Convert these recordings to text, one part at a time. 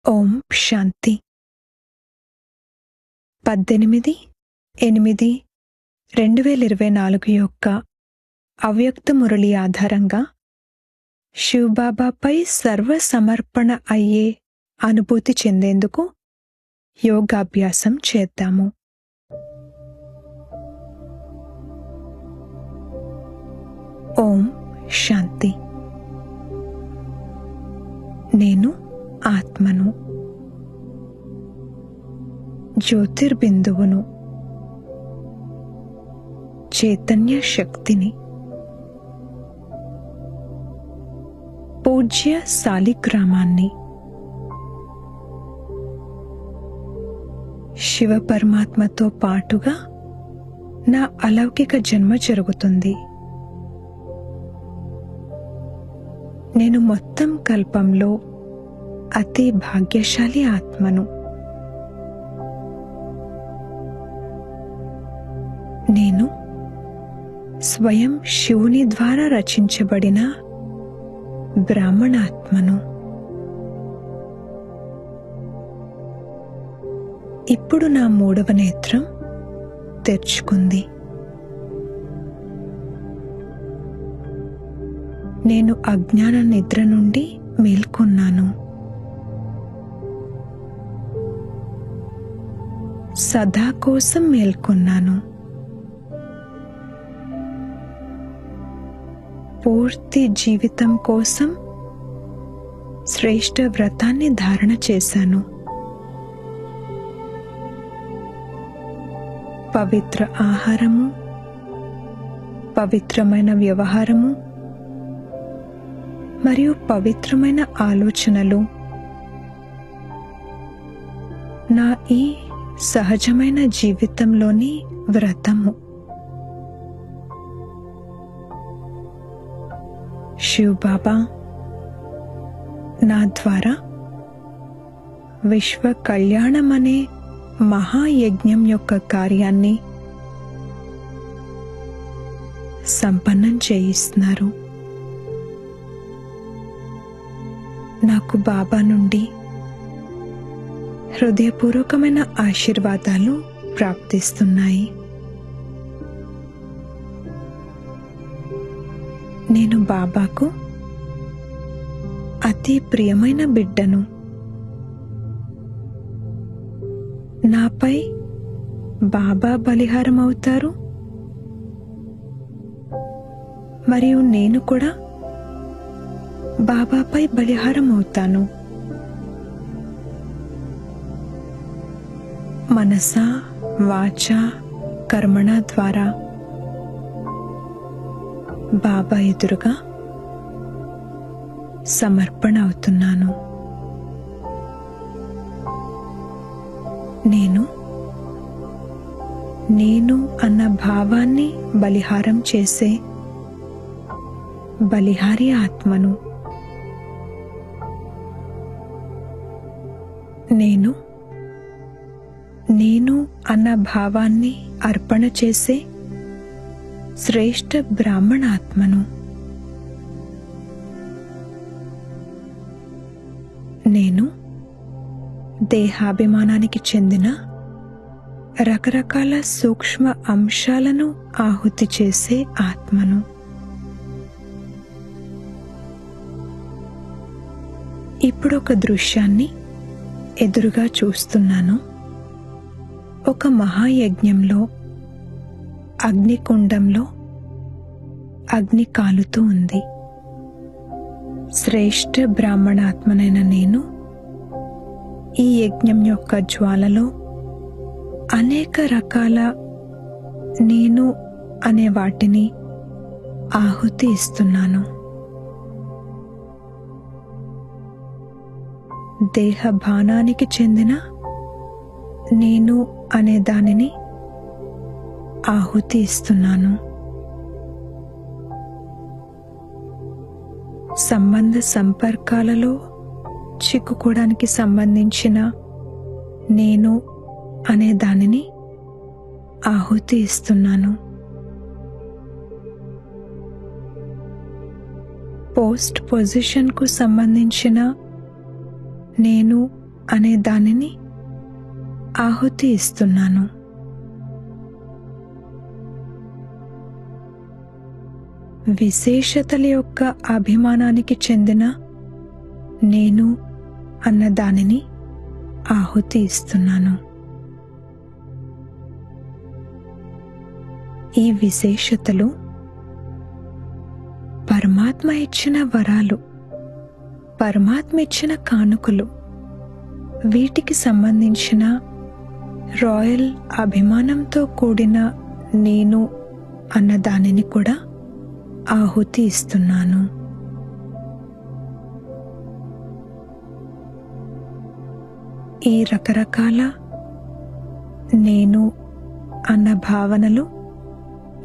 ఓం శాంతి. 18/8/2024 యొక్క అవ్యక్త మురళి ఆధారంగా శివబాబాపై సర్వసమర్పణ అయ్యే అనుభూతి చెందేందుకు యోగాభ్యాసం చేద్దాము. ఓం శాంతి. నేను ఆత్మను, జ్యోతిర్బిందువును, చైతన్య శక్తిని. పూజ్య సాలిగ్రామాన్ని శివ పరమాత్మతో పాటుగా నా అలౌకిక జన్మ జరుగుతుంది. నేను మొత్తం కల్పంలో అతి భాగ్యశాలి ఆత్మను. నేను స్వయం శివుని ద్వారా రచించబడిన బ్రాహ్మణాత్మను. ఇప్పుడు నా మూడవ నేత్రం తెరుచుకుంది. నేను అజ్ఞాన నిద్ర నుండి మేల్కొన్నాను. సదా కోసం మేల్కొన్నాను. పూర్తి జీవితం కోసం శ్రేష్ఠ వ్రతాన్ని ధారణ చేశాను. పవిత్ర ఆహారము, పవిత్రమైన వ్యవహారము మరియు పవిత్రమైన ఆలోచనలు నా ఈ సహజమైన జీవితంలోని వ్రతము. శివబాబా నా ద్వారా విశ్వ కళ్యాణం అనే మహాయజ్ఞం యొక్క కార్యాన్ని సంపన్నం చేయిస్తున్నారు. నాకు బాబా నుండి హృదయపూర్వకమైన ఆశీర్వాదాలు ప్రాప్తిస్తున్నాయి. నేను బాబాకు అతి ప్రియమైన బిడ్డను. నాపై బాబా బలిహారం అవుతారు మరియు నేను కూడా బాబాపై బలిహారం అవుతాను. మనస, వాచ, కర్మణ ద్వారా బాబా ఎదురుగా సమర్పణ అవుతున్నాను. నేను అన్న భావాన్ని బలిహారం చేసే బలిహారి ఆత్మను. నేను అన్న భావాన్ని అర్పణ చేసే శ్రేష్ఠ బ్రాహ్మణాత్మను. నేను దేహాభిమానానికి చెందిన రకరకాల సూక్ష్మ అంశాలను ఆహుతి చేసే ఆత్మను. ఇప్పుడు ఒక దృశ్యాన్ని ఎదురుగా చూస్తున్నాను. ఒక మహాయజ్ఞంలో అగ్నికుండంలో అగ్ని కాలుతూ ఉంది. శ్రేష్ఠ బ్రాహ్మణాత్మనైన నేను ఈ యజ్ఞం యొక్క జ్వాలలో అనేక రకాల నేను అనే వాటిని ఆహుతి ఇస్తున్నాను. దేహభానానికి చెందిన నేను అనే దానిని ఆహుతి ఇస్తున్నాను. సంబంధ సంపర్కాలలో చిక్కుకోవడానికి సంబంధించిన నేను అనే దానిని ఆహుతి ఇస్తున్నాను. పోస్ట్ పొజిషన్కు సంబంధించిన నేను అనే దానిని ఆహుతి ఇస్తున్నాను. విశేషతల యొక్క అభిమానానికి చెందిన నేను అన్న దానిని ఆహుతి ఇస్తున్నాను. ఈ విశేషతలు పరమాత్మ ఇచ్చిన వరాలు, పరమాత్మ ఇచ్చిన కానుకలు. వీటికి సంబంధించిన రాయల్ అభిమానంతో కూడిన నేను అన్న దానిని కూడా ఆహుతి ఇస్తున్నాను. ఈ రకరకాల నేను అన్న భావనలు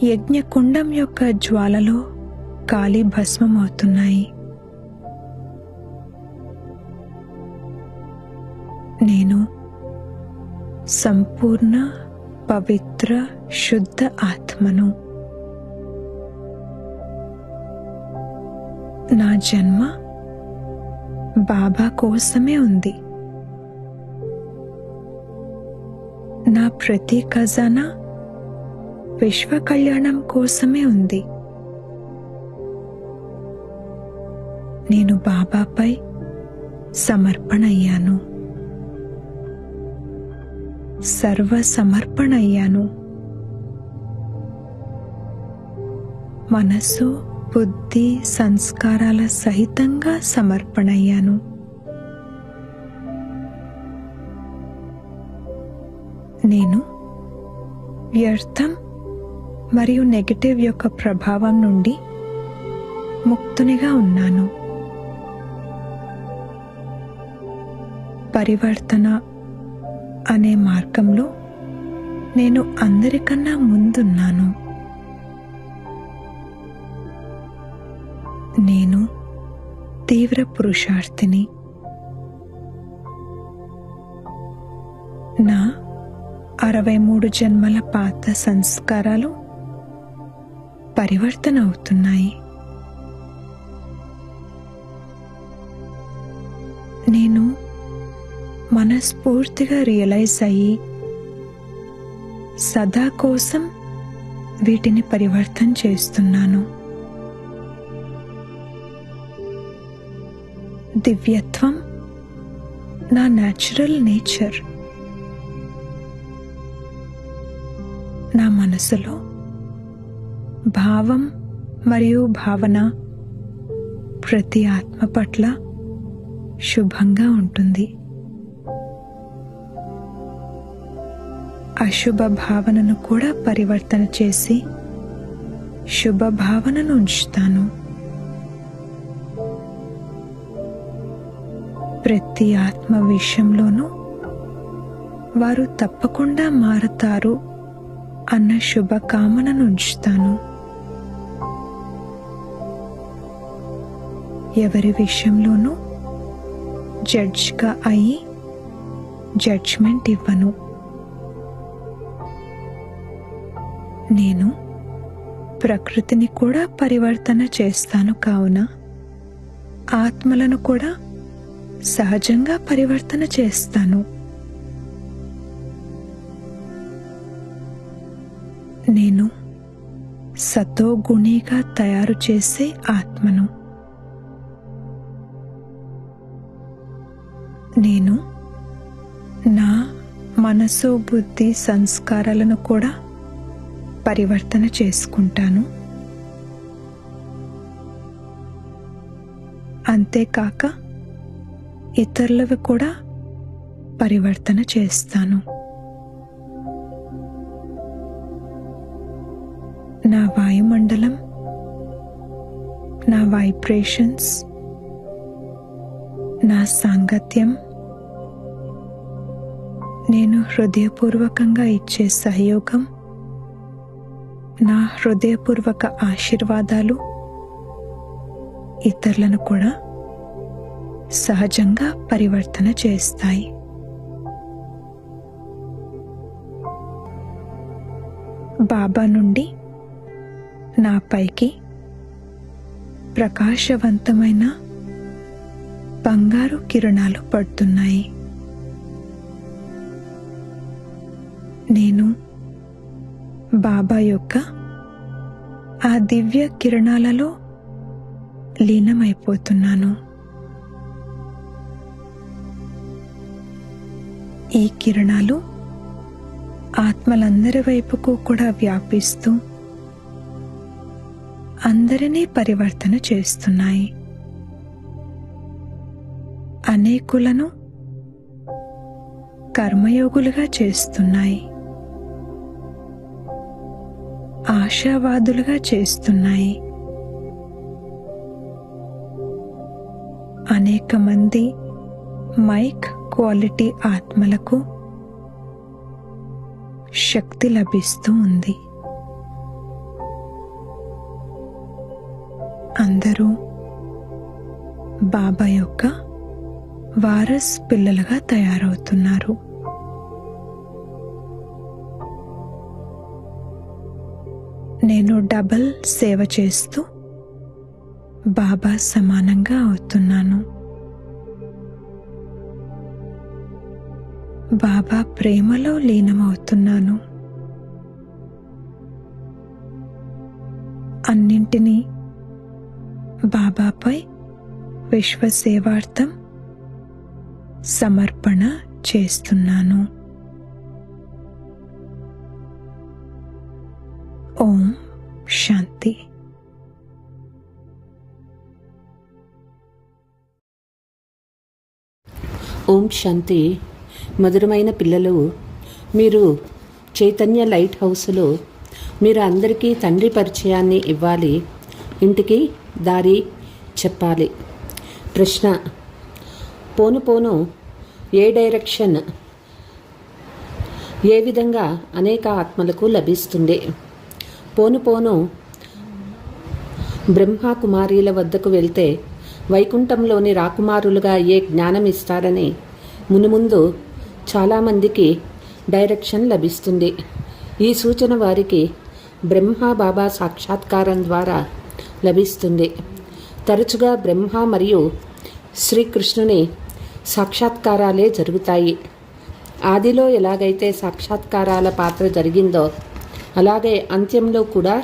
యజ్ఞకుండం యొక్క జ్వాలలో కాలి భస్మమవుతున్నాయి. నేను సంపూర్ణ పవిత్ర శుద్ధ ఆత్మను. నా జన్మ బాబా కోసమే ఉంది. నా ప్రతి ఖజానా విశ్వ కళ్యాణం కోసమే ఉంది. నేను బాబాపై సమర్పణ అయ్యాను, సర్వ సమర్పణ అయ్యాను. మనసు, బుద్ధి, సంస్కారాల సహితంగా సమర్పణ అయ్యాను. నేను వ్యర్థం మరియు నెగటివ్ యొక్క ప్రభావం నుండి ముక్తునిగా ఉన్నాను. పరివర్తన అనే మార్గంలో నేను అందరికన్నా ముందున్నాను. నేను తీవ్ర పురుషార్థిని. నా 63 జన్మల పాత సంస్కారాలు పరివర్తన అవుతున్నాయి. నేను మనస్ఫూర్తిగా రియలైజ్ అయ్యి సదా కోసం వీటిని పరివర్తన చేస్తున్నాను. దివ్యత్వం నా న్యాచురల్ నేచర్. నా మనసులో భావం మరియు భావన ప్రతి ఆత్మ పట్ల శుభంగా ఉంటుంది. అశుభ భావనను కూడా పరివర్తన చేసి శుభ భావనను ఉంచుతాను. ప్రతి ఆత్మ విషయంలోనూ వారు తప్పకుండా మారతారు అన్న శుభకామనను ఉంచుతాను. ఎవరి విషయంలోనూ జడ్జ్గా అయి జడ్జ్మెంట్ ఇవ్వను. నేను ప్రకృతిని కూడా పరివర్తన చేస్తాను. కావున ఆత్మలను కూడా సహజంగా పరివర్తన చేస్తాను. నేను సతోగుణిగా తయారు చేసే ఆత్మను. నేను నా మనసు, బుద్ధి, సంస్కారాలను కూడా పరివర్తన చేసుకుంటాను. అంతేకాక ఇతరులవి కూడా పరివర్తన చేస్తాను. నా వాయుమండలం, నా వైబ్రేషన్స్, నా సాంగత్యం, నేను హృదయపూర్వకంగా ఇచ్చే సహయోగం, నా హృదయపూర్వక ఆశీర్వాదాలు ఇతరులను కూడా సహజంగా పరివర్తన చేస్తాయి. బాబా నుండి నా పైకి ప్రకాశవంతమైన బంగారు కిరణాలు పడుతున్నాయి. నేను బాబా యొక్క ఆ దివ్య కిరణాలలో లీనమైపోతున్నాను. ఈ కిరణాలు ఆత్మలందరి వైపుకు కూడా వ్యాపిస్తూ అందరినీ పరివర్తన చేస్తున్నాయి. అనేకులను కర్మయోగులుగా చేస్తున్నాయి, ఆశావాదులుగా చేస్తున్నాయి. అనేక మంది మైక్ క్వాలిటీ ఆత్మలకు శక్తి లభిస్తూ ఉంది. అందరూ బాబా యొక్క వారస్ పిల్లలుగా తయారవుతున్నారు. నేను డబల్ సేవ చేస్తూ బాబా సమానంగా అవుతున్నాను. బాబా ప్రేమలో లీనమవుతున్నాను. అన్నింటినీ బాబాపై విశ్వసేవార్థం సమర్పణ చేస్తున్నాను. ఓం శాంతి. ఓం శాంతి. మధురమైన పిల్లలు, మీరు చైతన్య లైట్ హౌస్లో మీరు అందరికీ తండ్రి పరిచయాన్ని ఇవ్వాలి, ఇంటికి దారి చెప్పాలి. ప్రశ్న: పోను పోను ఏ డైరెక్షన్ ఏ విధంగా అనేక ఆత్మలకు లభిస్తుంది? పోను పోను బ్రహ్మ కుమారీల వద్దకు వెళ్తే వైకుంఠంలోని రాకుమారులుగా అయ్యే జ్ఞానం ఇస్తారని మునుముందు చాలామందికి డైరెక్షన్ లభిస్తుంది. ఈ సూచన వారికి బ్రహ్మ బాబా సాక్షాత్కారం ద్వారా లభిస్తుంది. తరచుగా బ్రహ్మ మరియు శ్రీకృష్ణుని సాక్షాత్కారాలే జరుగుతాయి. ఆదిలో ఎలాగైతే సాక్షాత్కారాల పాత్ర జరిగిందో అలాగే అంత్యంలో కూడా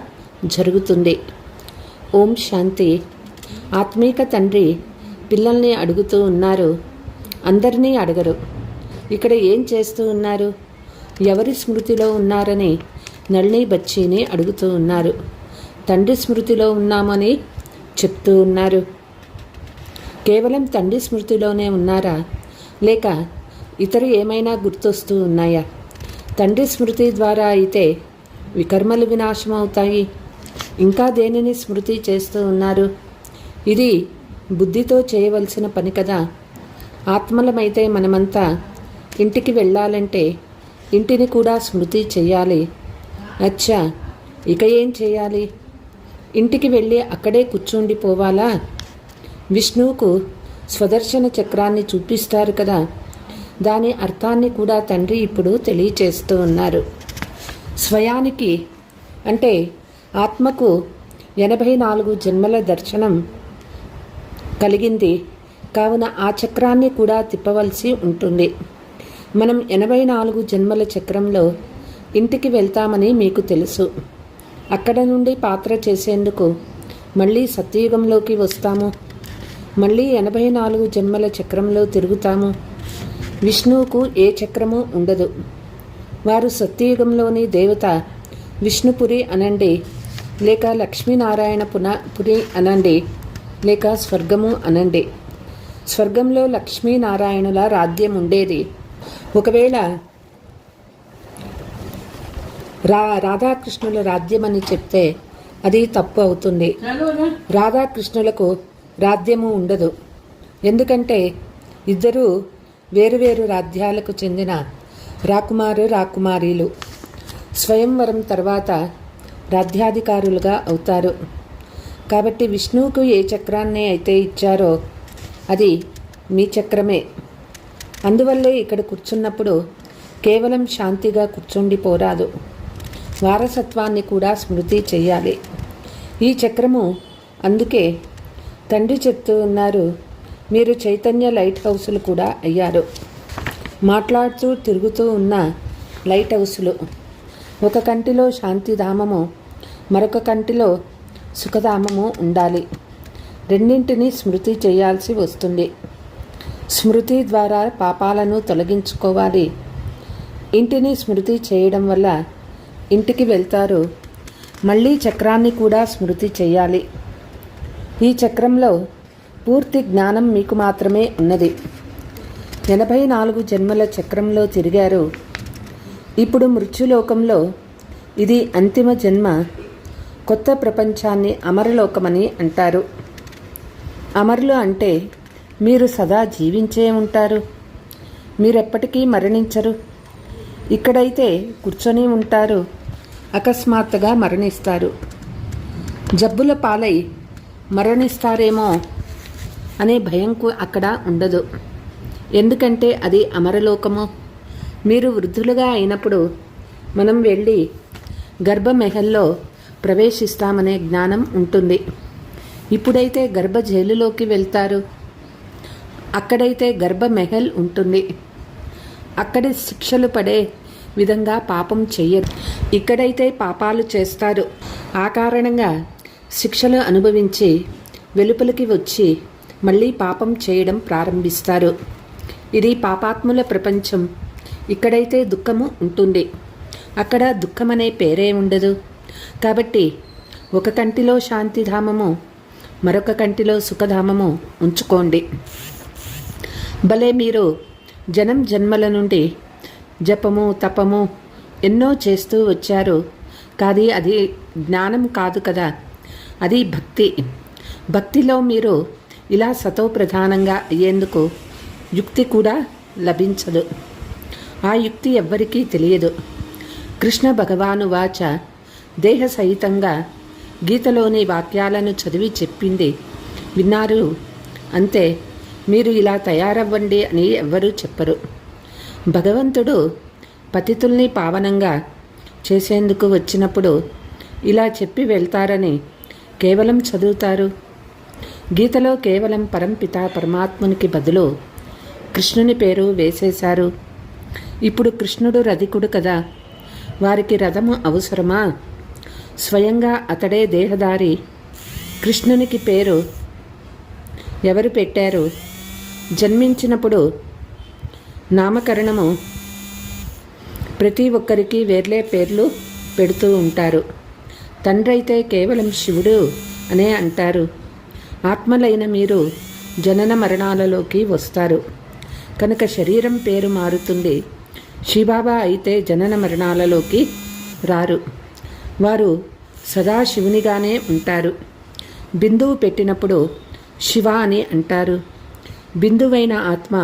జరుగుతుంది. ఓం శాంతి. ఆత్మీక తండ్రి పిల్లల్ని అడుగుతూ ఉన్నారు, అందరినీ అడగరు. ఇక్కడ ఏం చేస్తూ ఉన్నారు, ఎవరి స్మృతిలో ఉన్నారని నళిని బచ్చీని అడుగుతూ ఉన్నారు. తండ్రి స్మృతిలో ఉన్నామని చెప్తూ ఉన్నారు. కేవలం తండ్రి స్మృతిలోనే ఉన్నారా, లేక ఇతర ఏమైనా గుర్తొస్తూ ఉన్నాయా? తండ్రి స్మృతి ద్వారా అయితే వికర్మలు వినాశమవుతాయి. ఇంకా దేనిని స్మృతి చేస్తూ ఉన్నారు? ఇది బుద్ధితో చేయవలసిన పని కదా. ఆత్మలమైతే మనమంతా ఇంటికి వెళ్ళాలంటే ఇంటిని కూడా స్మృతి చేయాలి. అచ్చా, ఇక ఏం చేయాలి? ఇంటికి వెళ్ళి అక్కడే కూర్చుండిపోవాలా? విష్ణువుకు స్వదర్శన చక్రాన్ని చూపిస్తారు కదా, దాని అర్థాన్ని కూడా తండ్రి ఇప్పుడు తెలియచేస్తూ ఉన్నారు. స్వయానికి అంటే ఆత్మకు 84 జన్మల దర్శనం కలిగింది కావున ఆ చక్రాన్ని కూడా తిప్పవలసి ఉంటుంది. మనం 84 జన్మల చక్రంలో ఇంటికి వెళ్తామని మీకు తెలుసు. అక్కడ నుండి పాత్ర చేసేందుకు మళ్ళీ సత్యయుగంలోకి వస్తాము. మళ్ళీ 84 జన్మల చక్రంలో తిరుగుతాము. విష్ణువుకు ఏ చక్రము ఉండదు. వారు సత్యయుగంలోని దేవత విష్ణుపురి అనండి, లేక లక్ష్మీనారాయణ పురి అనండి, లేక స్వర్గము అనండి. స్వర్గంలో లక్ష్మీనారాయణుల రాజ్యం ఉండేది. ఒకవేళ రాధాకృష్ణుల రాజ్యం అని చెప్తే అది తప్పు అవుతుంది. రాధాకృష్ణులకు రాజ్యము ఉండదు. ఎందుకంటే ఇద్దరూ వేరువేరు రాజ్యాలకు చెందిన రాకుమారీలు. స్వయంవరం తర్వాత రాజ్యాధికారులుగా అవుతారు. కాబట్టి విష్ణువుకు ఏ చక్రాన్ని అయితే ఇచ్చారో అది మీ చక్రమే. అందువల్లే ఇక్కడ కూర్చున్నప్పుడు కేవలం శాంతిగా కూర్చుండిపోరాదు, వారసత్వాన్ని కూడా స్మృతి చెయ్యాలి. ఈ చక్రము అందుకే తండ్రి చెప్తూ ఉన్నారు, మీరు చైతన్య లైట్ హౌసులు కూడా అయ్యారు. మాట్లాడుతూ తిరుగుతూ ఉన్న లైట్ హౌస్లు. ఒక కంటిలో శాంతిధామము, మరొక కంటిలో సుఖధామము ఉండాలి. రెండింటినీ స్మృతి చేయాల్సి వస్తుంది. స్మృతి ద్వారా పాపాలను తొలగించుకోవాలి. ఇంటిని స్మృతి చేయడం వల్ల ఇంటికి వెళ్తారు. మళ్ళీ చక్రాన్ని కూడా స్మృతి చేయాలి. ఈ చక్రంలో పూర్తి జ్ఞానం మీకు మాత్రమే ఉన్నది. 84 జన్మల చక్రంలో తిరిగారు. ఇప్పుడు మృత్యులోకంలో ఇది అంతిమ జన్మ. కొత్త ప్రపంచాన్ని అమరలోకమని అంటారు. అమరులు అంటే మీరు సదా జీవించే ఉంటారు. మీరెప్పటికీ మరణించరు. ఇక్కడైతే కూర్చొని ఉంటారు, అకస్మాత్తుగా మరణిస్తారు. జబ్బుల పాలై మరణిస్తారేమో అనే భయంకు అక్కడ ఉండదు. ఎందుకంటే అది అమరలోకము. మీరు వృద్ధులుగా అయినప్పుడు మనం వెళ్ళి గర్భమెహల్లో ప్రవేశిస్తామనే జ్ఞానం ఉంటుంది. ఇప్పుడైతే గర్భ జైలులోకి వెళ్తారు. అక్కడైతే గర్భమెహల్ ఉంటుంది. అక్కడి శిక్షలు పడే విధంగా పాపం చెయ్యరు. ఇక్కడైతే పాపాలు చేస్తారు. ఆ కారణంగా శిక్షలు అనుభవించి వెలుపలికి వచ్చి మళ్ళీ పాపం చేయడం ప్రారంభిస్తారు. ఇది పాపాత్ముల ప్రపంచం. ఇక్కడైతే దుఃఖము ఉంటుంది. అక్కడ దుఃఖమనే పేరే ఉండదు. కాబట్టి ఒక కంటిలో శాంతిధామము, మరొక కంటిలో సుఖధామము ఉంచుకోండి. భలే మీరు జన్మల నుండి జపము తపము ఎన్నో చేస్తూ వచ్చారు. కానీ అది జ్ఞానం కాదు కదా, అది భక్తి. భక్తిలో మీరు ఇలా సతోప్రధానంగా అయ్యేందుకు యుక్తి కూడా లభించదు. ఆ యుక్తి ఎవ్వరికీ తెలియదు. కృష్ణ భగవాను వాచ దేహ సహితంగా గీతలోని వాక్యాలను చదివి చెప్పింది విన్నారు. అంతే. మీరు ఇలా తయారవ్వండి అని ఎవ్వరూ చెప్పరు. భగవంతుడు పతితుల్ని పావనంగా చేసేందుకు వచ్చినప్పుడు ఇలా చెప్పి వెళ్తారని కేవలం చదువుతారు. గీతలో కేవలం పరంపిత పరమాత్మునికి బదులు కృష్ణుని పేరు వేసేశారు. ఇప్పుడు కృష్ణుడు రధికుడు కదా, వారికి రథము అవసరమా? స్వయంగా అతడే దేహదారి. కృష్ణునికి పేరు ఎవరు పెట్టారు? జన్మించినప్పుడు నామకరణము ప్రతి ఒక్కరికి వేర్లే పేర్లు పెడుతూ ఉంటారు. తండ్రి అయితే కేవలం శివుడు అనే అంటారు. ఆత్మలైన మీరు జనన మరణాలలోకి వస్తారు కనుక శరీరం పేరు మారుతుంది. శివబాబా అయితే జనన మరణాలలోకి రారు. వారు సదా శివునిగానే ఉంటారు. బిందువు పెట్టినప్పుడు శివ అని అంటారు. బిందువైన ఆత్మ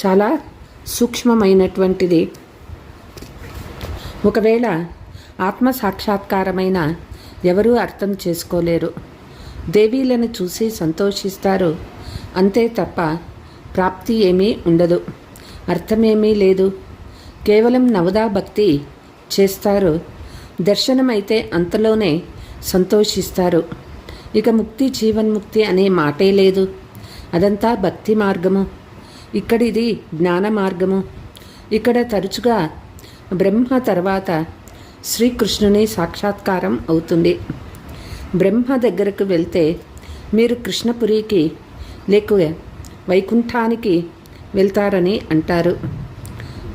చాలా సూక్ష్మమైనటువంటిది. ఒకవేళ ఆత్మ సాక్షాత్కారమైన ఎవరూ అర్థం చేసుకోలేరు. దేవీలను చూసి సంతోషిస్తారు అంతే తప్ప ప్రాప్తి ఏమీ ఉండదు, అర్థమేమీ లేదు. కేవలం నవదా భక్తి చేస్తారు. దర్శనమైతే అంతలోనే సంతోషిస్తారు. ఇక ముక్తి జీవన్ముక్తి అనే మాటే లేదు. అదంతా భక్తి మార్గము. ఇక్కడిది జ్ఞాన మార్గము. ఇక్కడ తరచుగా బ్రహ్మ తర్వాత శ్రీకృష్ణుని సాక్షాత్కారం అవుతుంది. బ్రహ్మ దగ్గరకు వెళ్తే మీరు కృష్ణపురికి లేక వైకుంఠానికి వెళ్తారని అంటారు.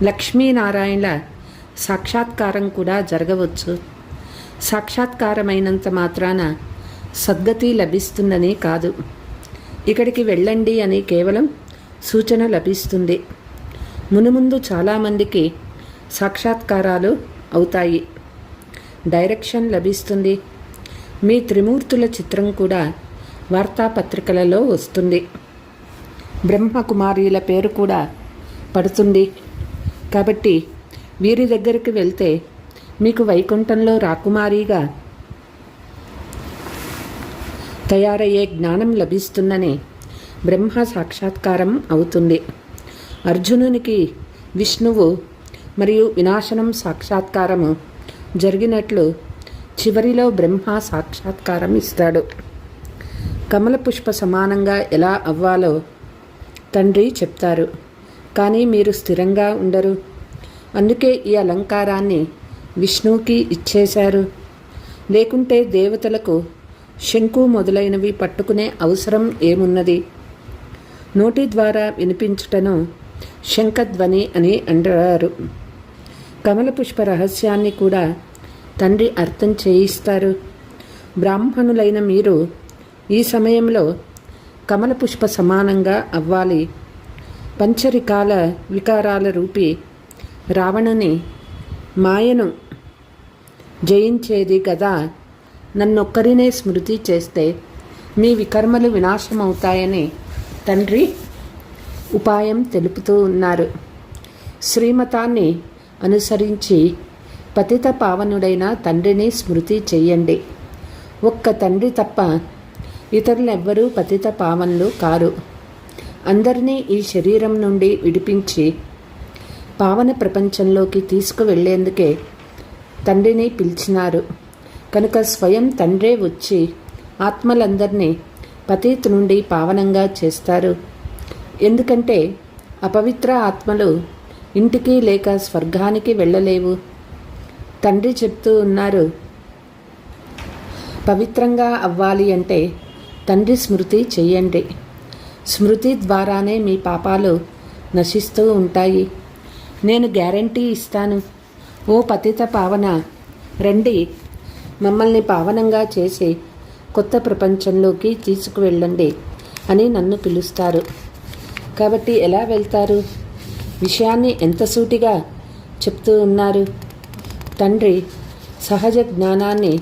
లక్ష్మీనారాయణల సాక్షాత్కారం కూడా జరగవచ్చు. సాక్షాత్కారమైనంత మాత్రాన సద్గతి లభిస్తుందని కాదు. ఇక్కడికి వెళ్ళండి అని కేవలం సూచన లభిస్తుంది. మునుముందు చాలామందికి సాక్షాత్కారాలు అవుతాయి, డైరెక్షన్ లభిస్తుంది. మీ త్రిమూర్తుల చిత్రం కూడా వార్తాపత్రికలలో వస్తుంది. బ్రహ్మకుమారీల పేరు కూడా పడుతుంది. కాబట్టి వీరి దగ్గరికి వెళ్తే మీకు వైకుంఠంలో రాకుమారిగా తయారయ్యే జ్ఞానం లభిస్తుందని బ్రహ్మ సాక్షాత్కారం అవుతుంది. అర్జునునికి విష్ణువు మరియు వినాశనం సాక్షాత్కారము జరిగినట్లు చివరిలో బ్రహ్మ సాక్షాత్కారం ఇస్తాడు. కమల పుష్ప సమానంగా ఎలా అవ్వాలో తండ్రి చెప్తారు. కానీ మీరు స్థిరంగా ఉండరు. అందుకే ఈ అలంకారాన్ని విష్ణువుకి ఇచ్చేశారు. లేకుంటే దేవతలకు శంకు మొదలైనవి పట్టుకునే అవసరం ఏమున్నది? నోటి ద్వారా వినిపించుటను శంఖధ్వని అని అంటారు. కమల పుష్ప రహస్యాన్ని కూడా తండ్రి అర్థం చేయిస్తారు. బ్రాహ్మణులైన మీరు ఈ సమయంలో కమల పుష్ప సమానంగా అవ్వాలి. పంచరికాల వికారాల రూపి రావణుని మాయను జయించేది కదా. నన్నొక్కరినే స్మృతి చేస్తే మీ వికర్మలు వినాశమవుతాయని తండ్రి ఉపాయం తెలుపుతూ ఉన్నారు. శ్రీమతాన్ని అనుసరించి పతిత పావనుడైన తండ్రిని స్మృతి చెయ్యండి. ఒక్క తండ్రి తప్ప ఇతరులెవ్వరూ పతిత పావనులు కారు. అందరినీ ఈ శరీరం నుండి విడిపించి పావన ప్రపంచంలోకి తీసుకువెళ్లేందుకే తండ్రిని పిలిచినారు. కనుక స్వయం తండ్రే వచ్చి ఆత్మలందరినీ పతిత నుండి పావనంగా చేస్తారు. ఎందుకంటే అపవిత్ర ఆత్మలు ఇంటికి లేక స్వర్గానికి వెళ్ళలేవు. తండ్రి చెప్తూ ఉన్నారు, పవిత్రంగా అవ్వాలి అంటే తండ్రి స్మృతి చెయ్యండి. స్మృతి ద్వారానే మీ పాపాలు నశిస్తూ ఉంటాయి. నేను గ్యారంటీ ఇస్తాను. ఓ పతిత పావన, రండి, మమ్మల్ని పావనంగా చేసి కొత్త ప్రపంచంలోకి తీసుకువెళ్ళండి అని నన్ను పిలుస్తారు. కాబట్టి ఎలా వెళ్తారు? విషయాన్ని ఎంత సూటిగా చెప్తూ ఉన్నారు. తండ్రి సహజ జ్ఞానాన్ని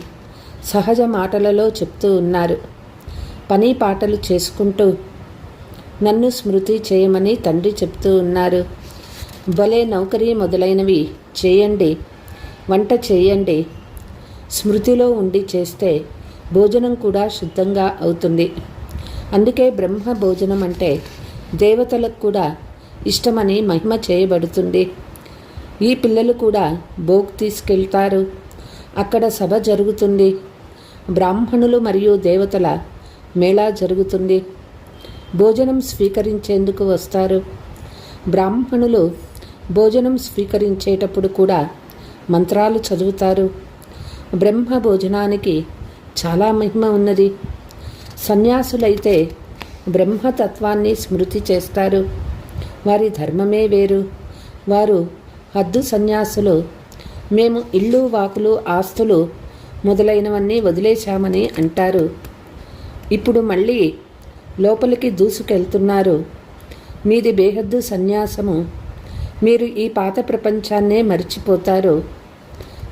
సహజ మాటలలో చెప్తూ ఉన్నారు. పని పాటలు చేసుకుంటూ నన్ను స్మృతి చేయమని తండ్రి చెప్తూ ఉన్నారు. భలే నౌకరీ మొదలైనవి చేయండి, వంట చేయండి. స్మృతిలో ఉండి చేస్తే భోజనం కూడా శుద్ధంగా అవుతుంది. అందుకే బ్రహ్మ భోజనం అంటే దేవతలకు కూడా ఇష్టమని మహిమ చేయబడుతుంది. ఈ పిల్లలు కూడా భోగ్ తీసుకెళ్తారు. అక్కడ సభ జరుగుతుంది. బ్రాహ్మణులు మరియు దేవతల మేళా జరుగుతుంది. భోజనం స్వీకరించేందుకు వస్తారు. బ్రాహ్మణులు భోజనం స్వీకరించేటప్పుడు కూడా మంత్రాలు చదువుతారు. బ్రహ్మ భోజనానికి చాలా మహిమ ఉన్నది. సన్యాసులైతే బ్రహ్మతత్వాన్ని స్మృతి చేస్తారు. వారి ధర్మమే వేరు. వారు హద్దు సన్యాసులు. మేము ఇళ్ళు, వాకులు, ఆస్తులు మొదలైనవన్నీ వదిలేశామని అంటారు. ఇప్పుడు మళ్ళీ లోపలికి దూసుకెళ్తున్నారు. మీది బేహద్దు సన్యాసము. మీరు ఈ పాత ప్రపంచాన్నే మర్చిపోతారు.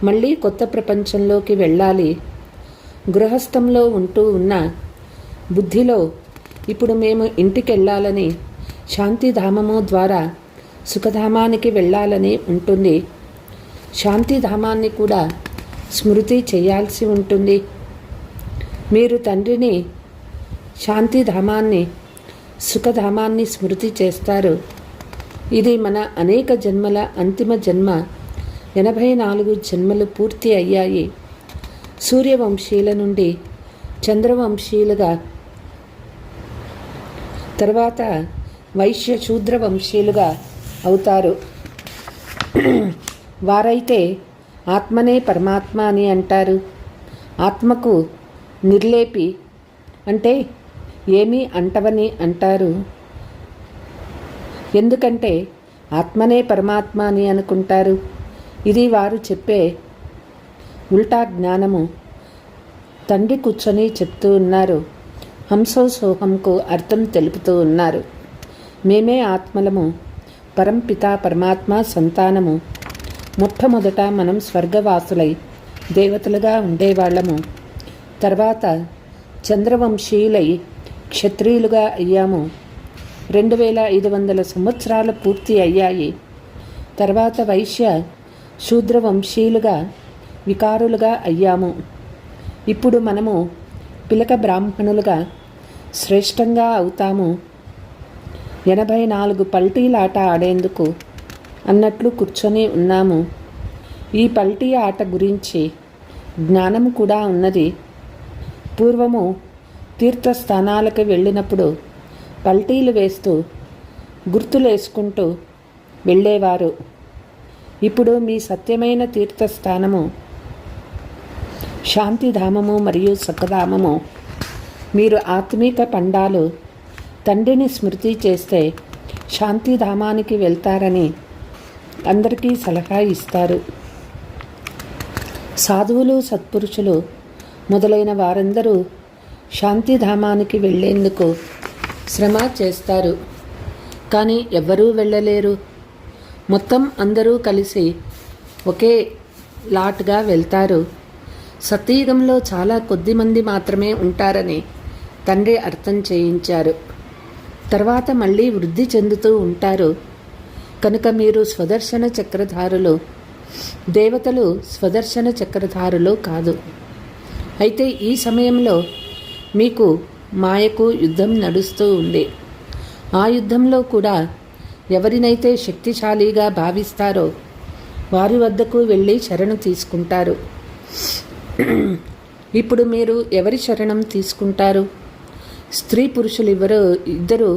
మళ్ళీ కొత్త ప్రపంచంలోకి వెళ్ళాలి. గృహస్థంలో ఉంటూ ఉన్న బుద్ధిలో ఇప్పుడు మేము ఇంటికెళ్ళాలని, శాంతిధామము ద్వారా సుఖధామానికి వెళ్ళాలని ఉంటుంది. శాంతిధామాన్ని కూడా స్మృతి చేయాల్సి ఉంటుంది. మీరు తండ్రిని, శాంతిధామాన్ని, సుఖధామాన్ని స్మృతి చేస్తారు. ఇది మన అనేక జన్మల అంతిమ జన్మ. 84 జన్మలు పూర్తి అయ్యాయి. సూర్యవంశీయుల నుండి చంద్రవంశీయులుగా, తర్వాత వైశ్య శూద్ర వంశీయులుగా అవుతారు. వారైతే ఆత్మనే పరమాత్మ అని అంటారు. ఆత్మకు నిర్లేపి అంటే ఏమీ అంటవని అంటారు. ఎందుకంటే ఆత్మనే పరమాత్మ అని అనుకుంటారు. ఇది వారు చెప్పే ఉల్టా జ్ఞానము. తండ్రి కూర్చొని చెప్తూ ఉన్నారు. హంసో సోహంకు అర్థం తెలుపుతూ ఉన్నారు. మేమే ఆత్మలము, పరంపిత పరమాత్మ సంతానము. మొట్టమొదట మనం స్వర్గవాసులై దేవతలుగా ఉండేవాళ్ళము. తర్వాత చంద్రవంశీయులై క్షత్రియులుగా అయ్యాము. 2500 సంవత్సరాలు పూర్తి అయ్యాయి. తర్వాత వైశ్య శూద్రవంశీయులుగా, వికారులుగా అయ్యాము. ఇప్పుడు మనము పిలక బ్రాహ్మణులుగా శ్రేష్టంగా అవుతాము. 84 పల్టీలాట ఆడేందుకు అన్నట్లు కూర్చొని ఉన్నాము. ఈ పల్టీ ఆట గురించి జ్ఞానం కూడా ఉన్నది. పూర్వము తీర్థస్థానాలకు వెళ్ళినప్పుడు పల్టీలు వేస్తూ గుర్తులేసుకుంటూ వెళ్ళేవారు. ఇప్పుడు మీ సత్యమైన తీర్థస్థానము శాంతిధామము మరియు సుఖధామము. మీరు ఆత్మీక పండాలు తండ్రిని స్మృతి చేస్తే శాంతిధామానికి వెళ్తారని అందరికీ సలహా ఇస్తారు. సాధువులు, సత్పురుషులు మొదలైన వారందరూ శాంతిధామానికి వెళ్ళేందుకు శ్రమ చేస్తారు, కానీ ఎవ్వరూ వెళ్ళలేరు. మొత్తం అందరూ కలిసి ఒకే లాట్గా వెళ్తారు. సత్యయుగంలో చాలా కొద్ది మంది మాత్రమే ఉంటారని తండ్రి అర్థం చేయించారు. తర్వాత మళ్ళీ వృద్ధి చెందుతూ ఉంటారు. కనుక మీరు స్వదర్శన చక్రధారులు. దేవతలు స్వదర్శన చక్రధారులు కాదు. అయితే ఈ సమయంలో మీకు మాయకు యుద్ధం నడుస్తూ ఉంది. ఆ యుద్ధంలో కూడా ఎవరినైతే శక్తిశాలిగా భావిస్తారో వారి వద్దకు వెళ్ళి శరణు తీసుకుంటారు. ఇప్పుడు మీరు ఎవరి శరణం తీసుకుంటారు? స్త్రీ పురుషులు ఇద్దరు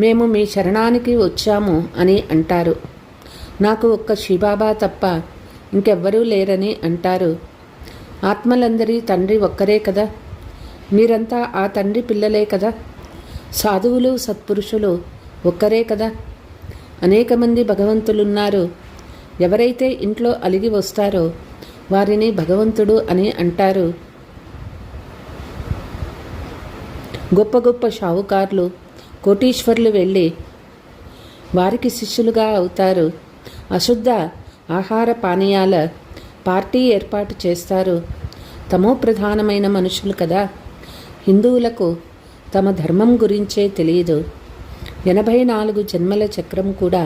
మేము మీ శరణానికి వచ్చాము అని అంటారు. నాకు ఒక్క శివబాబా తప్ప ఇంకెవ్వరూ లేరని అంటారు. ఆత్మలందరి తండ్రి ఒక్కరే కదా. మీరంతా ఆ తండ్రి పిల్లలే కదా. సాధువులు, సత్పురుషులు ఒక్కరే కదా. అనేక మంది భగవంతులున్నారు. ఎవరైతే ఇంట్లో అలిగి వస్తారో వారిని భగవంతుడు అని అంటారు. గొప్ప గొప్ప షావుకారులు, కోటీశ్వర్లు వెళ్ళి వారికి శిష్యులుగా అవుతారు. అశుద్ధ ఆహార పానీయాల పార్టీ ఏర్పాటు చేస్తారు. తమో ప్రధానమైన మనుషులు కదా. హిందువులకు తమ ధర్మం గురించే తెలియదు. 84 జన్మల చక్రం కూడా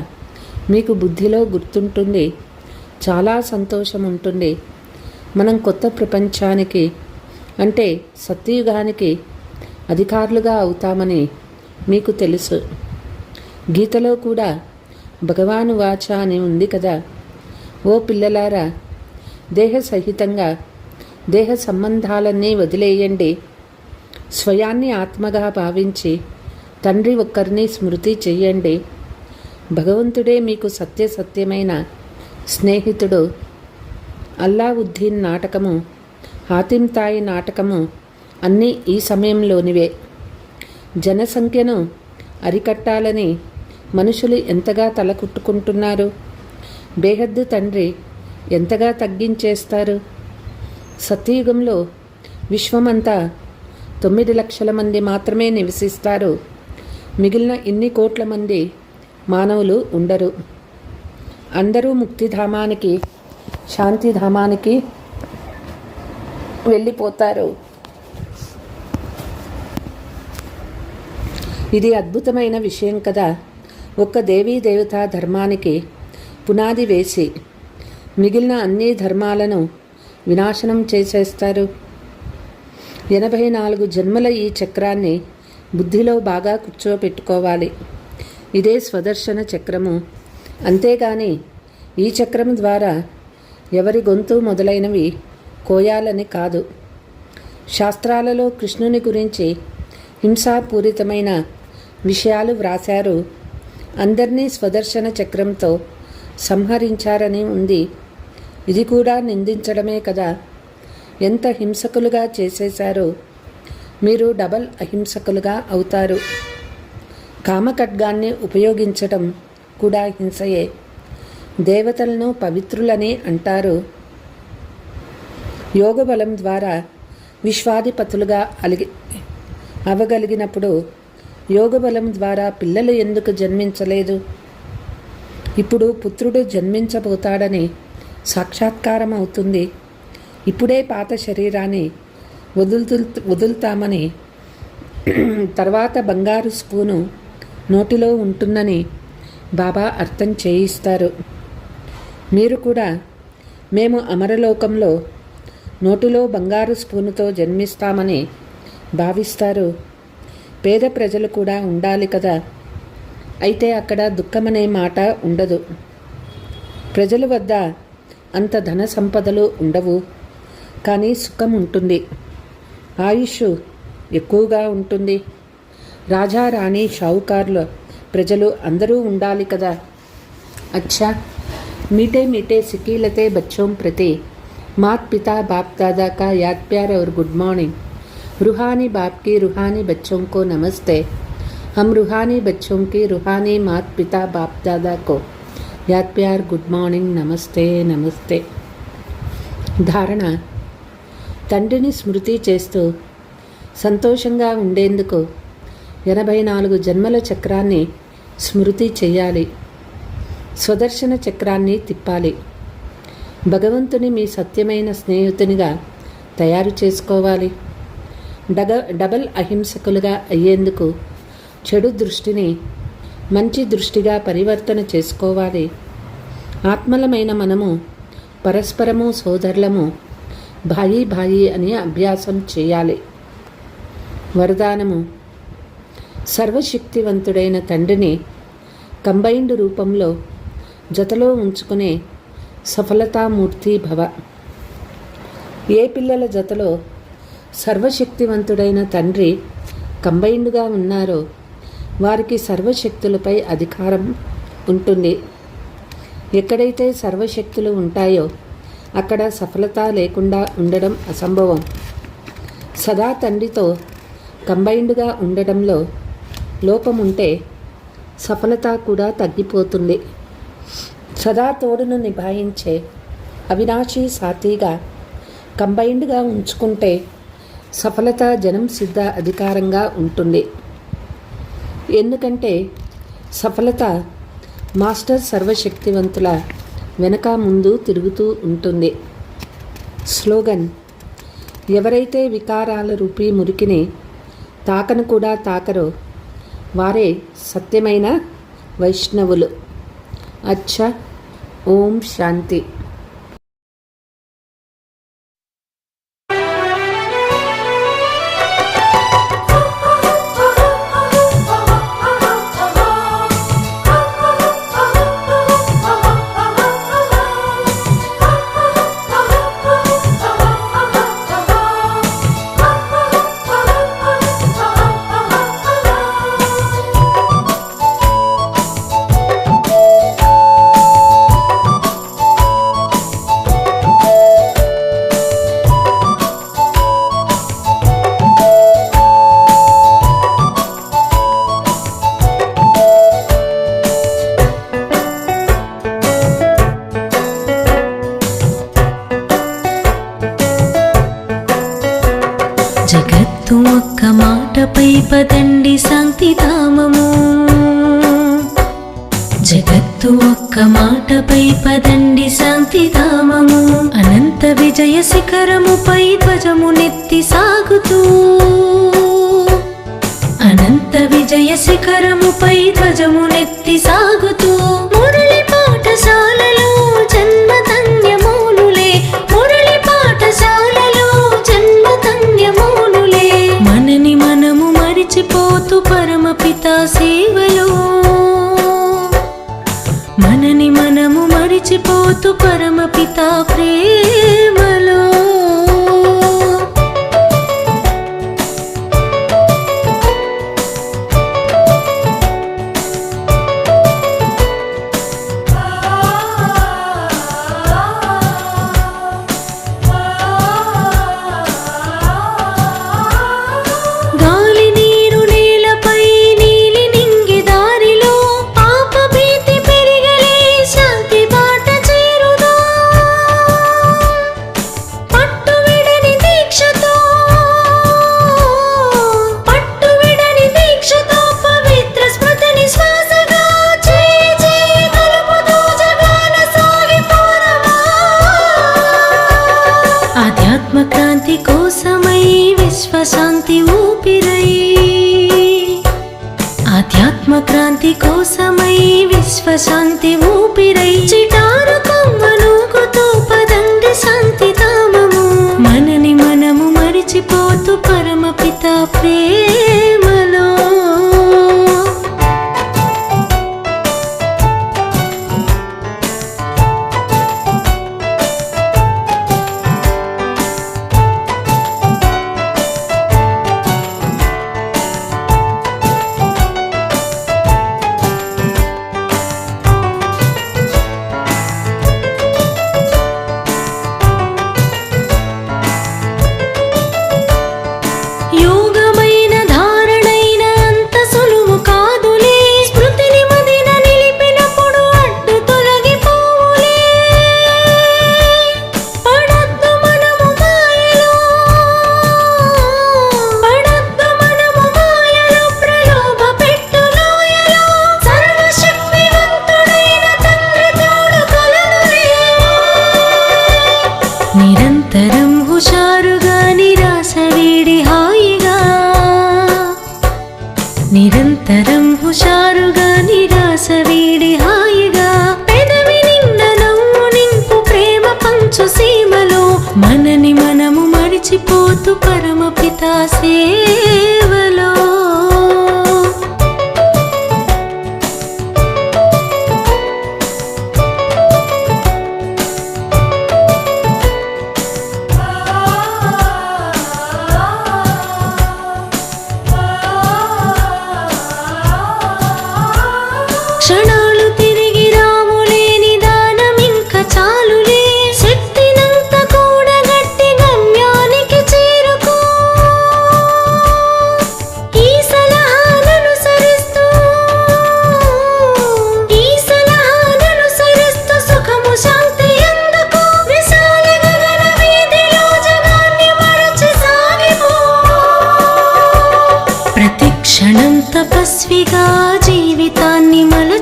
మీకు బుద్ధిలో గుర్తుంటుంది. చాలా సంతోషం ఉంటుంది. మనం కొత్త ప్రపంచానికి అంటే సత్యయుగానికి అధికారులుగా అవుతామని మీకు తెలుసు. గీతలో కూడా భగవాను వాచ అని ఉంది కదా. ఓ పిల్లలారా, దేహ సహితంగా దేహ సంబంధాలన్నీ వదిలేయండి. స్వయాన్ని ఆత్మగా భావించి తండ్రి ఒక్కరిని స్మృతి చెయ్యండి. భగవంతుడే మీకు సత్యమైన స్నేహితుడు. అల్లావుద్దీన్ నాటకము, హాతిమ్ తాయి నాటకము అన్నీ ఈ సమయంలోనివే. జనసంఖ్యను అరికట్టాలని మనుషులు ఎంతగా తలకుట్టుకుంటున్నారు. బేహద్దు తండ్రి ఎంతగా తగ్గించేస్తారు. సత్యయుగంలో విశ్వమంతా 9 లక్షల మంది మాత్రమే నివసిస్తారు. మిగిలిన ఇన్ని కోట్ల మంది మానవులు ఉండరు. అందరూ ముక్తిధామానికి, శాంతిధామానికి వెళ్ళిపోతారు. ఇది అద్భుతమైన విషయం కదా. ఒక్క దేవీ దేవతా ధర్మానికి పునాది వేసి మిగిలిన అన్ని ధర్మాలను వినాశనం చేసేస్తారు. 84 జన్మల ఈ చక్రాన్ని బుద్ధిలో బాగా కూర్చోపెట్టుకోవాలి. ఇదే స్వదర్శన చక్రము. అంతేగాని ఈ చక్రం ద్వారా ఎవరి గొంతు మొదలైనవి కోయాలని కాదు. శాస్త్రాలలో కృష్ణుని గురించి హింసాపూరితమైన విషయాలు వ్రాశారు. అందరినీ స్వదర్శన చక్రంతో సంహరించారని ఉంది. ఇది కూడా నిందించడమే కదా. ఎంత హింసకులుగా చేసేశారో. మీరు డబల్ అహింసకులుగా అవుతారు. కామఖడ్గాన్ని ఉపయోగించటం కూడా హింసయే. దేవతలను పవిత్రులని అంటారు. యోగ బలం ద్వారా విశ్వాధిపతులుగా అవగలిగినప్పుడు యోగ బలం ద్వారా పిల్లలు ఎందుకు జన్మించలేదు? ఇప్పుడు పుత్రుడు జన్మించబోతాడని సాక్షాత్కారం అవుతుంది. ఇప్పుడే పాత శరీరాన్ని వదులుతామని, తర్వాత బంగారు స్పూను నోటిలో ఉంటుందని బాబా అర్థం చేయిస్తారు. మీరు కూడా మేము అమరలోకంలో నోటిలో బంగారు స్పూనుతో జన్మిస్తామని భావిస్తారు. పేద ప్రజలు కూడా ఉండాలి కదా. అయితే అక్కడ దుఃఖమనే మాట ఉండదు. ప్రజల వద్ద అంత ధన సంపదలు ఉండవు, కానీ సుఖం ఉంటుంది. ఆయుష్ ఎక్కువగా ఉంటుంది. రాజా, రాణి, షావుకారులు, ప్రజలు అందరూ ఉండాలి కదా. అచ్చా, मीठे मीठे सिकीलते बच्चों प्रति मात पिता बाप दादा का याद प्यार और गुड मॉर्निंग। रूहानी बाप की रूहानी बच्चों को नमस्ते। हम रूहानी बच्चों की रूहानी मात पिता बाप दादा को याद प्यार गुड మార్నింగ్ నమస్తే నమస్తే. ధారణ: తండ్రిని స్మృతి చేస్తూ సంతోషంగా ఉండేందుకు 84 జన్మల చక్రాన్ని స్మృతి చేయాలి. స్వదర్శన చక్రాన్ని తిప్పాలి. భగవంతుని మీ సత్యమైన స్నేహితునిగా తయారు చేసుకోవాలి. డబల్ అహింసకులుగా అయ్యేందుకు చెడు దృష్టిని మంచి దృష్టిగా పరివర్తన చేసుకోవాలి. ఆత్మలమైన మనము పరస్పరము సోదరులము, భాయి భాయి అని అభ్యాసం చేయాలి. వరదానము: సర్వశక్తివంతుడైన తండ్రిని కంబైన్డ్ రూపంలో జతలో ఉంచుకునే సఫలతామూర్తి భవ. ఏ పిల్లల జతలో సర్వశక్తివంతుడైన తండ్రి కంబైన్డ్గా ఉన్నారో వారికి సర్వశక్తులపై అధికారం ఉంటుంది. ఎక్కడైతే సర్వశక్తులు ఉంటాయో అక్కడ సఫలత లేకుండా ఉండడం అసంభవం. సదా తండ్రితో కంబైన్డ్గా ఉండడంలో లోపముంటే సఫలత కూడా తగ్గిపోతుంది. సదా తోడును నిభాయించే అవినాశీ సాథీగా కంబైన్డ్గా ఉంచుకుంటే సఫలత జనం సిద్ధ అధికారంగా ఉంటుంది. ఎందుకంటే సఫలత మాస్టర్ సర్వశక్తివంతుల వెనక ముందు తిరుగుతూ ఉంటుంది. స్లోగన్: ఎవరైతే వికారాల రూపీ మురికిని తాకను కూడా తాకరో వారే సత్యమైన వైష్ణవులు. అచ్చా. ఓం శాంతి. జగత్తు ఒక్క మాటపై పదండి శాంతిధామము. జగత్తు ఒక్క మాటపై పదండి శాంతిధామము. అనంత విజయ శిఖరముపై ధ్వజము నెత్తి సాగుతూ, అనంత విజయ శిఖరముపై ధ్వజము నెత్తి సాగుతూ, మురళి పాఠశాలలో జన్మధన్యమౌనులే, మురళి పాఠశాలలో జన్మధన్యమౌనులే. మనని మనము మరిచిపోతూ పరమపిత సేవలో, మనని మనము మరిచిపోతూ పరమపిత ప్రేమలో. ఆత్మక్రాంతి కోసమై విశ్వశాంతి ఊపిరై, ఆధ్యాత్మక్రాంతి కోసమై విశ్వశాంతి ఊపిరై, చిటారు కొమ్మనూగుతూ పదండి శాంతిధామము. మనని మనము మరిచిపోతూ పరమపిత ప్రేమలో.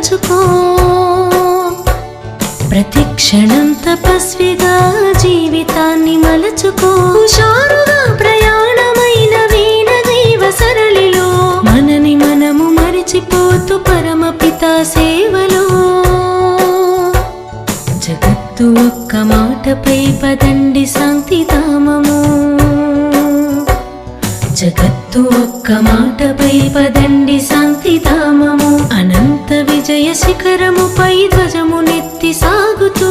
తలచుకో. ప్రతిక్షణం తపస్విగా జీవితాన్ని మలచుకో. హుషారుగా ప్రయాణమైన వీణ జీవ సరళిలో మనని మనము మరిచిపోతూ పరమపిత సేవలో. జగత్తు ఒక్క మాటపై పదండి శాంతిధామము. జగత్తు ఒక్క మాటపై పదండి శాంతిధామము. అనంత విజయ శిఖరముపై ధ్వజమునెత్తి సాగుతూ.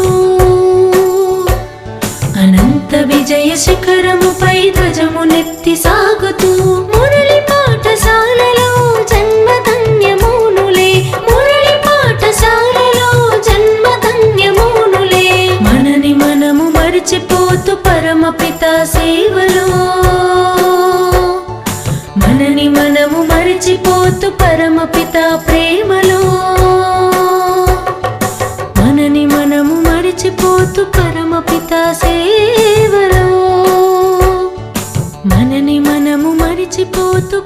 అనంత విజయ శిఖరముపై ధ్వజమునెత్తి సాగుతూ. మురళి పాఠశాలలో జన్మధన్యమూనులే. మురళి పాఠశాలలో జన్మధన్యమూనులే. మనని మనము మరిచిపోతూ పరమపిత సేవలో. మనని మనము మరిచిపోతూ పరమపిత ప్రేమలో. మనని మనము మరిచిపోతూ పరమపిత సేవలో. మనని మనము మరిచిపోతూ